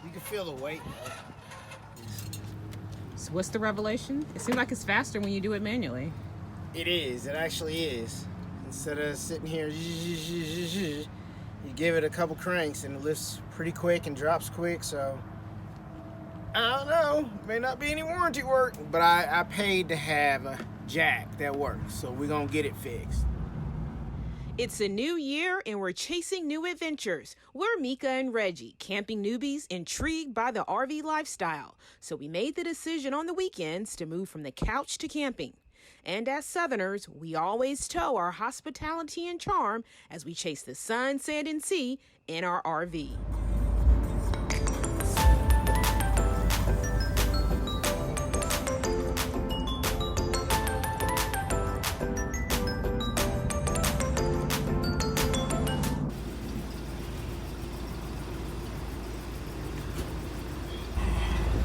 You can feel the weight, though. So what's the revelation? It seems like it's faster when you do it manually. It is. It actually is. Instead of sitting here, you give it a couple cranks and it lifts pretty quick and drops quick. So I don't know. May not be any warranty work, but I paid to have a jack that works. So we're gonna get it fixed. It's a new year and we're chasing new adventures. We're Mika and Reggie, camping newbies intrigued by the RV lifestyle. So we made the decision on the weekends to move from the couch to camping. And as Southerners, we always tow our hospitality and charm as we chase the sun, sand, and sea in our RV.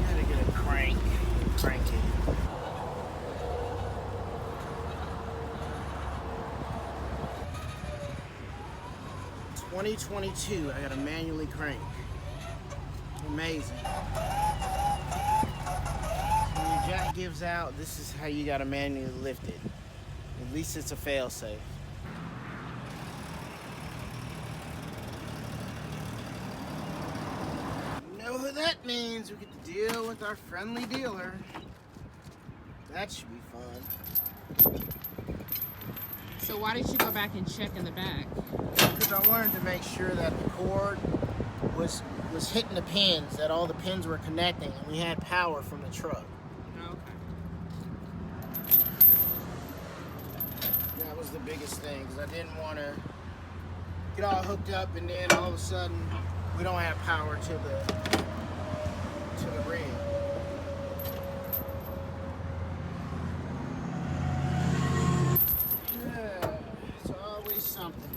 Gotta get a crank. Crank it. 2022, I gotta manually crank. Amazing. When your jack gives out, this is how you gotta manually lift it. At least it's a fail-safe. You know who that means? We get to deal with our friendly dealer. That should be fun. So why did you go back and check in the back? Because I wanted to make sure that the cord was hitting the pins, that all the pins were connecting, and we had power from the truck. Okay. That was the biggest thing, because I didn't want to get all hooked up and then all of a sudden we don't have power to the rig. Yeah, it's always something.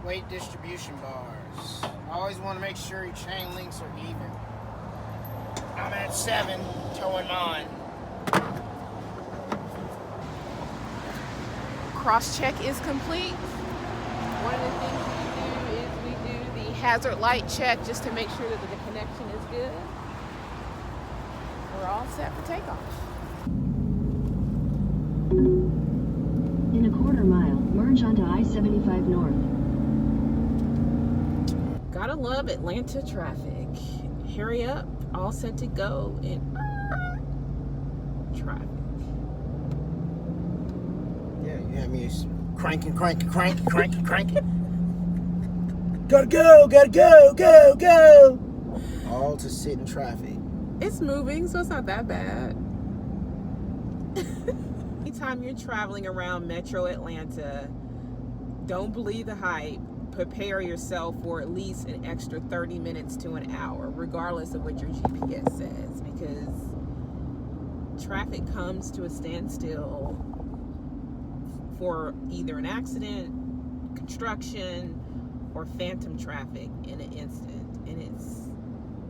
Weight distribution bars. I always want to make sure your chain links are even. I'm at 7, towing mine. Cross-check is complete. One of the things we do is we do the hazard light check just to make sure that the connection is good. We're all set for takeoff. In a quarter mile, merge onto I-75 North. Gotta love Atlanta traffic. Hurry up, all set to go in traffic. Yeah, you have me cranking. Gotta go, go. All to sit in traffic. It's moving, so it's not that bad. Anytime you're traveling around Metro Atlanta, don't believe the hype. Prepare yourself for at least an extra 30 minutes to an hour, regardless of what your GPS says, because traffic comes to a standstill for either an accident, construction, or phantom traffic in an instant, and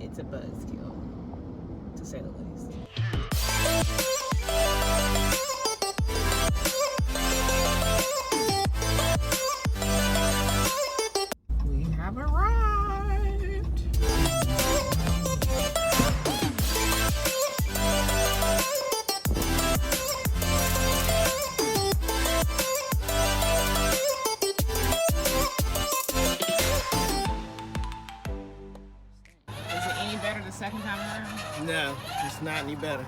it's a buzzkill, to say the least. We have arrived. Is it any better the second time around? No, it's not any better.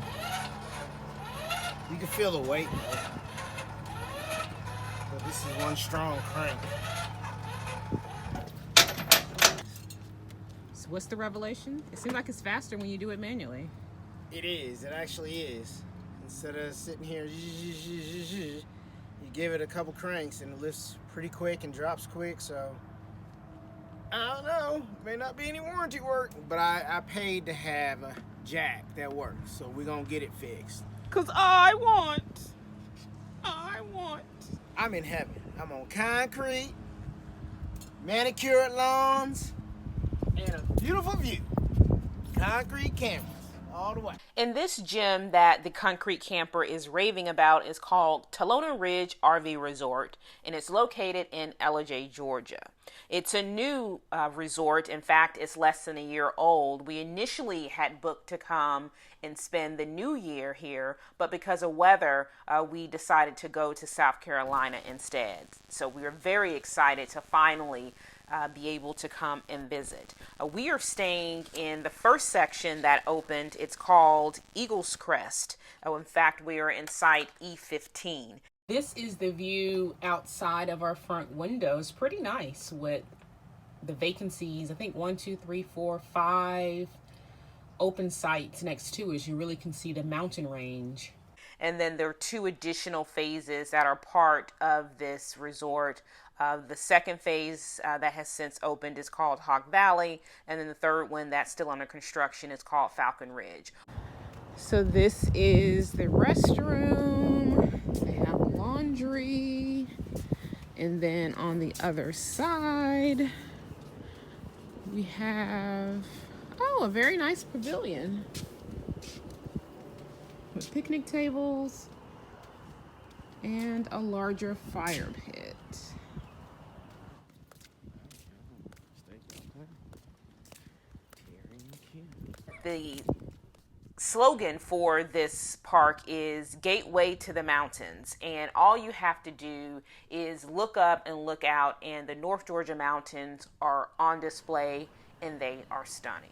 You can feel the weight, though. But this is one strong crank. So what's the revelation? It seems like it's faster when you do it manually. It is. It actually is. Instead of sitting here, you give it a couple cranks and it lifts pretty quick and drops quick. So I don't know. May not be any warranty work, but I paid to have a jack that works. So we're gonna get it fixed. Cause I want. I'm in heaven. I'm on concrete. manicured lawns, and a beautiful view. Concrete cameras all the way. And this gym that the concrete camper is raving about is called Talona Ridge RV Resort, and it's located in Ellijay, Georgia. It's a new resort. In fact, it's less than a year old. We initially had booked to come and spend the new year here, but because of weather, we decided to go to South Carolina instead. So we were very excited to finally be able to come and visit. We are staying in the first section that opened. It's called Eagle's Crest. In fact, we are in site E15. This is the view outside of our front windows. Pretty nice with the vacancies. I think 1, 2, 3, 4, 5 open sites next to us. You really can see the mountain range. And then there are 2 additional phases that are part of this resort. The second phase that has since opened is called Hog Valley, and then the third one that's still under construction is called Falcon Ridge. So this is the restroom. They have laundry, and then on the other side we have a very nice pavilion with picnic tables and a larger fire pit. The slogan for this park is Gateway to the Mountains, and all you have to do is look up and look out, and the North Georgia mountains are on display, and they are stunning.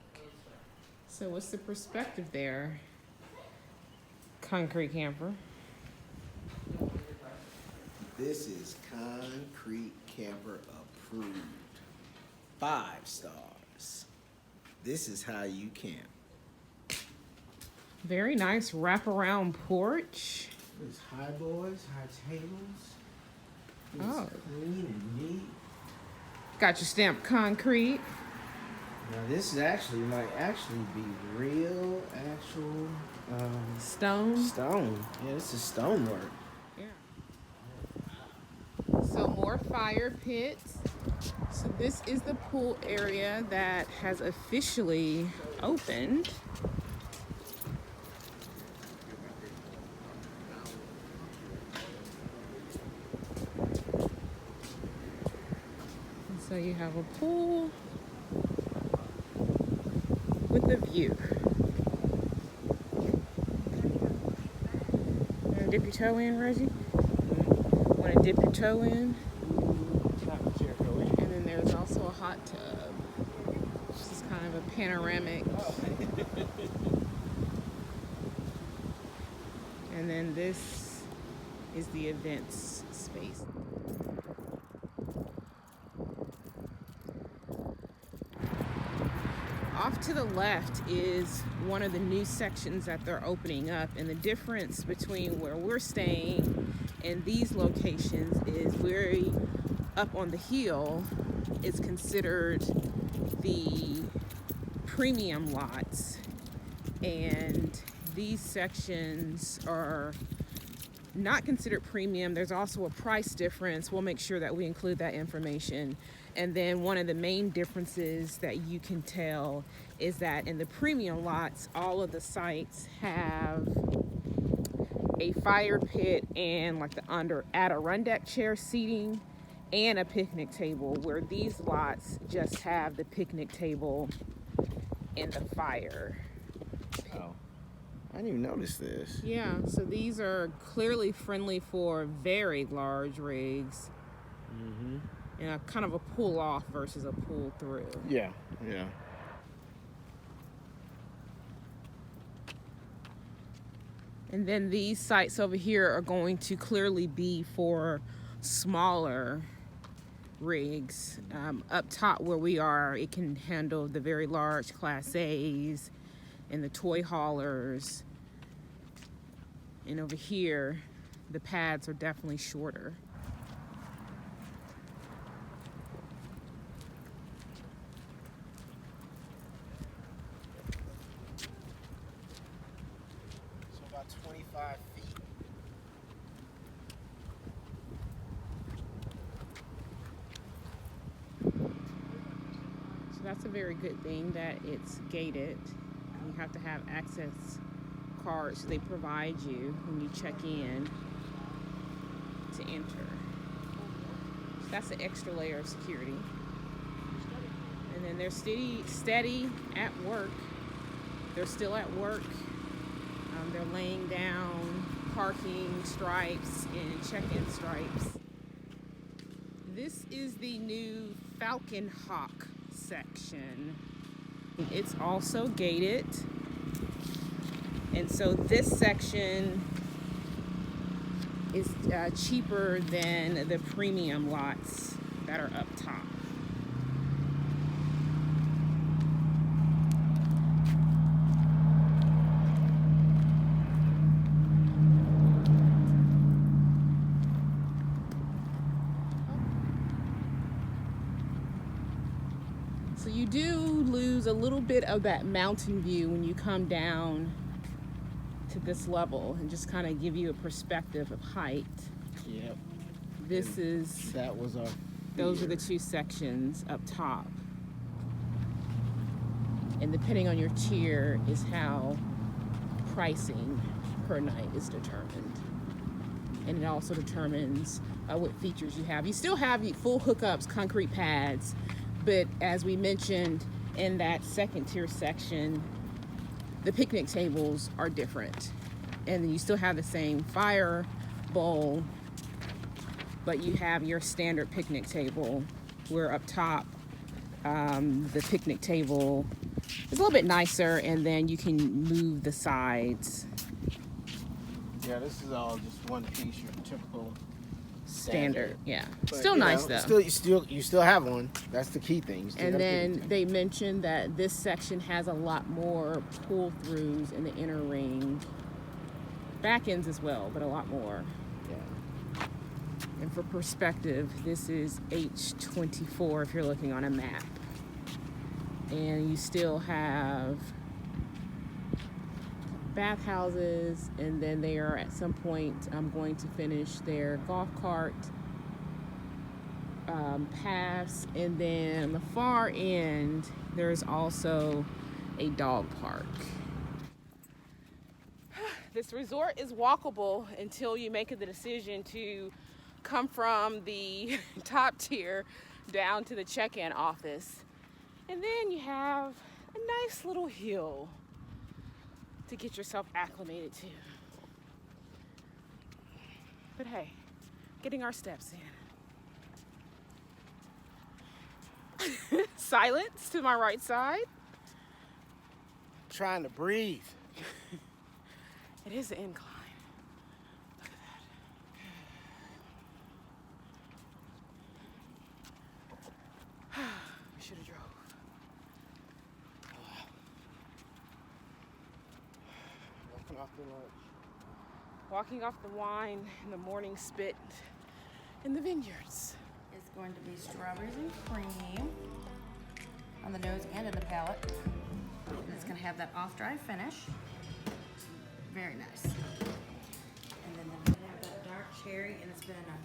So what's the perspective there, concrete camper? This is concrete camper approved. 5 stars. This is how you camp. Very nice wraparound porch. There's high boards, high tables. It's clean and neat. Got your stamped concrete. Now this is might actually be real, actual Stone. stone. Yeah, this is stonework. Yeah. So more fire pits. So this is the pool area that has officially opened. So you have a pool with a view. Want to dip your toe in, Reggie? Want to dip your toe in? And then there's also a hot tub. This is kind of a panoramic. And then this is the events space. Off to the left is one of the new sections that they're opening up, and the difference between where we're staying and these locations is very up on the hill is considered the premium lots, and these sections are not considered premium. There's also a price difference. We'll make sure that we include that information. And then one of the main differences that you can tell is that in the premium lots, all of the sites have a fire pit and like the Adirondack chair seating and a picnic table, where these lots just have the picnic table and the fire pit. Oh, I didn't even notice this. Yeah, so these are clearly friendly for very large rigs. Mm-hmm. And kind of a pull off versus a pull through. Yeah, yeah. And then these sites over here are going to clearly be for smaller rigs. Up top where we are, it can handle the very large Class A's and the toy haulers. And over here, the pads are definitely shorter. So about 25 feet. So that's a very good thing that it's gated. You have to have access cards they provide you when you check in to enter. So that's an extra layer of security. And then they're steady at work. They're still at work. They're laying down parking stripes and check-in stripes. This is the new Falcon Hawk section. It's also gated. And so this section is cheaper than the premium lots that are up top. So you do lose a little bit of that mountain view when you come down to this level, and just kind of give you a perspective of height. Yep. That was our fear. Those are the two sections up top. And depending on your tier is how pricing per night is determined. And it also determines what features you have. You still have full hookups, concrete pads, but as we mentioned in that second tier section, the picnic tables are different. And then you still have the same fire bowl, but you have your standard picnic table, where up top, the picnic table is a little bit nicer, and then you can move the sides. Yeah, this is all just one piece, your typical Standard, yeah. But, still nice though. You still have one. That's the key thing. And then they mentioned that this section has a lot more pull-throughs in the inner ring. Back ends as well, but a lot more. Yeah. And for perspective, this is H24 if you're looking on a map. And you still have bathhouses, and then they are at some point going to finish their golf cart paths, and then on the far end there's also a dog park. This resort is walkable until you make the decision to come from the top tier down to the check-in office, and then you have a nice little hill to get yourself acclimated to. But hey, getting our steps in. Silence to my right side. Trying to breathe. It is an incline. Look at that. We should have drove. Walking off the wine in the morning spit in the vineyards. It's going to be strawberries and cream on the nose and in the palate. And it's going to have that off-dry finish. Very nice. And then we're going to have that dark cherry, and it's been in a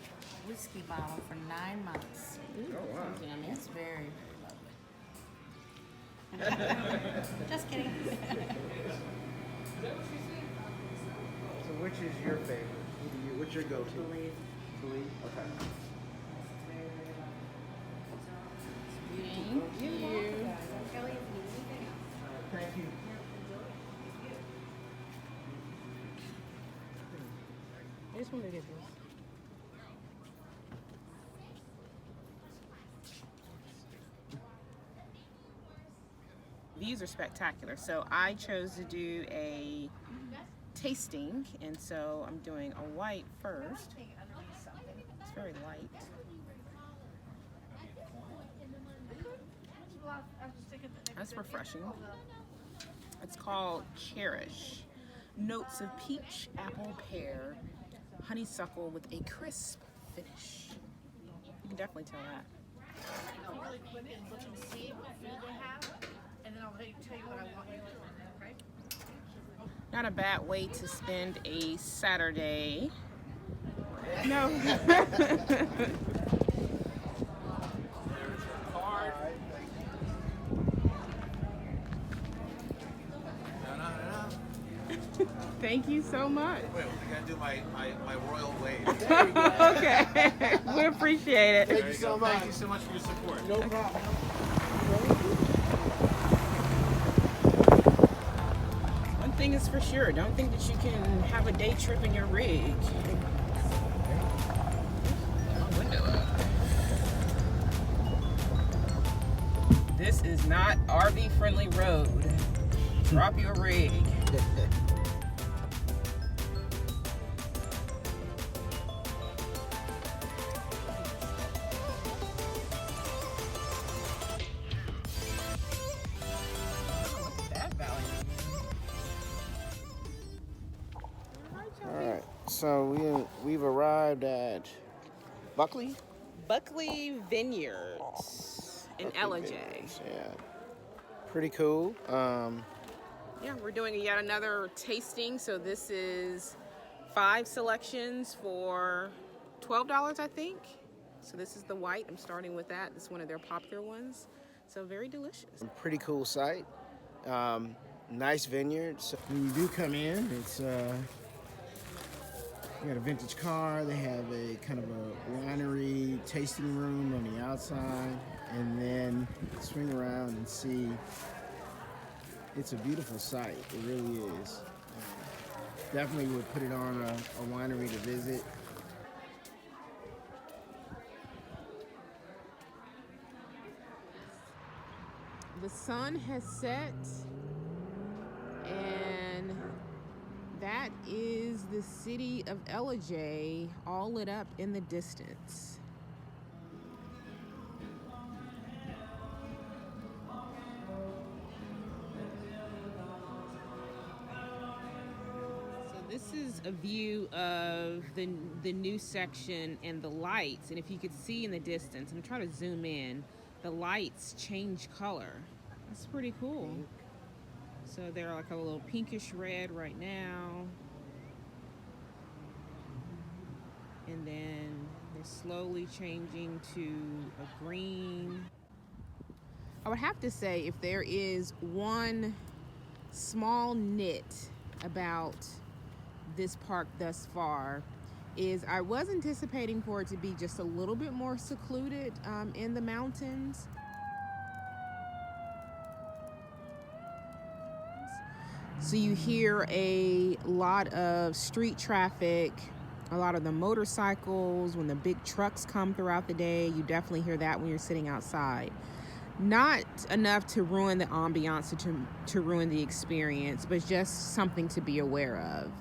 whiskey bottle for 9 months. Ooh, oh, wow. Yummy. It's very lovely. Just kidding. So which is your favorite? What's your go-to? Believe. Believe? Okay. Thank you. Thank you. I just wanted to get this. These are spectacular. So I chose to do a tasting, and so I'm doing a white first. It's very light. That's refreshing. It's called Cherish. Notes of peach, apple, pear, honeysuckle with a crisp finish. You can definitely tell that. Really quick and look and see what food they have, and then I'll tell you what I want you to do, okay? Not a bad way to spend a Saturday. No. Thank you so much. Wait, I gotta do my royal wave. Okay. We appreciate it. Thank you so much. Thank you so much for your support. No problem. One thing is for sure, don't think that you can have a day trip in your rig. Window up. This is not RV friendly road. Drop your rig. All right, so we've arrived at Buckley Vineyards in Ellijay. Yeah, pretty cool. Yeah, we're doing yet another tasting. So this is 5 selections for $12, I think. So this is the white. I'm starting with that. This is one of their popular ones. So very delicious. Pretty cool site. Nice vineyard. So when you do come in, it's you got a vintage car. They have a kind of a winery tasting room on the outside, and then swing around and see. It's a beautiful site. It really is. Definitely would put it on a winery to visit. The sun has set, and that is the city of Ellijay all lit up in the distance. So this is a view of the new section and the lights, and if you could see in the distance, I'm trying to zoom in, the lights change color. That's pretty cool. So they're like a little pinkish red right now. And then they're slowly changing to a green. I would have to say, if there is one small nit about this park thus far, is I was anticipating for it to be just a little bit more secluded in the mountains. So you hear a lot of street traffic, a lot of the motorcycles, when the big trucks come throughout the day, you definitely hear that when you're sitting outside. Not enough to ruin the ambiance, to ruin the experience, but just something to be aware of.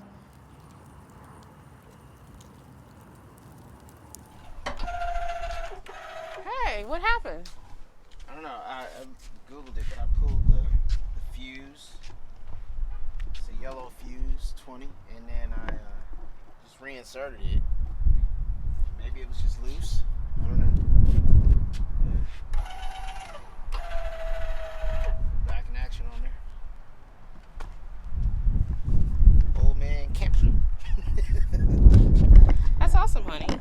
Hey, what happened? I don't know. I Googled it, but I pulled the fuse. It's a yellow fuse 20, and then I just reinserted it. Maybe it was just loose. I don't know. Back in action on there. Old man camping. That's awesome, honey.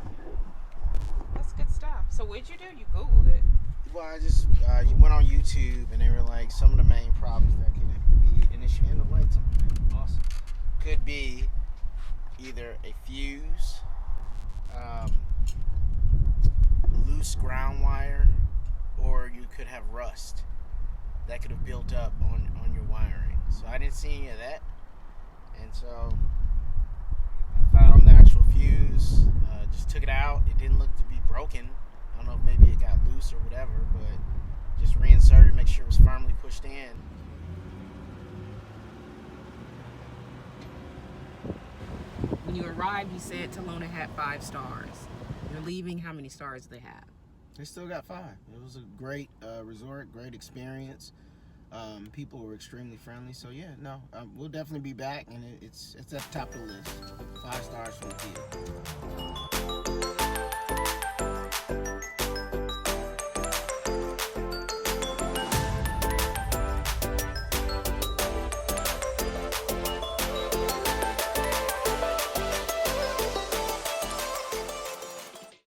That's good stuff. So what'd you do? You Googled it. Well, I just you went on YouTube, and they were like some of the main problems that could be an issue. And the lights are awesome. Could be either a fuse, loose ground wire, or you could have rust that could have built up on your wiring. So I didn't see any of that, and so I found the actual fuse. Just took it out. It didn't look to be broken. I don't know if maybe it got loose or whatever, but just reinserted, make sure it was firmly pushed in. When you arrived, you said Talona had 5 stars. You're leaving, how many stars do they have? They still got 5. It was a great resort, great experience. People were extremely friendly. So yeah, no, we'll definitely be back, and it's at the top of the list. 5 stars from the field.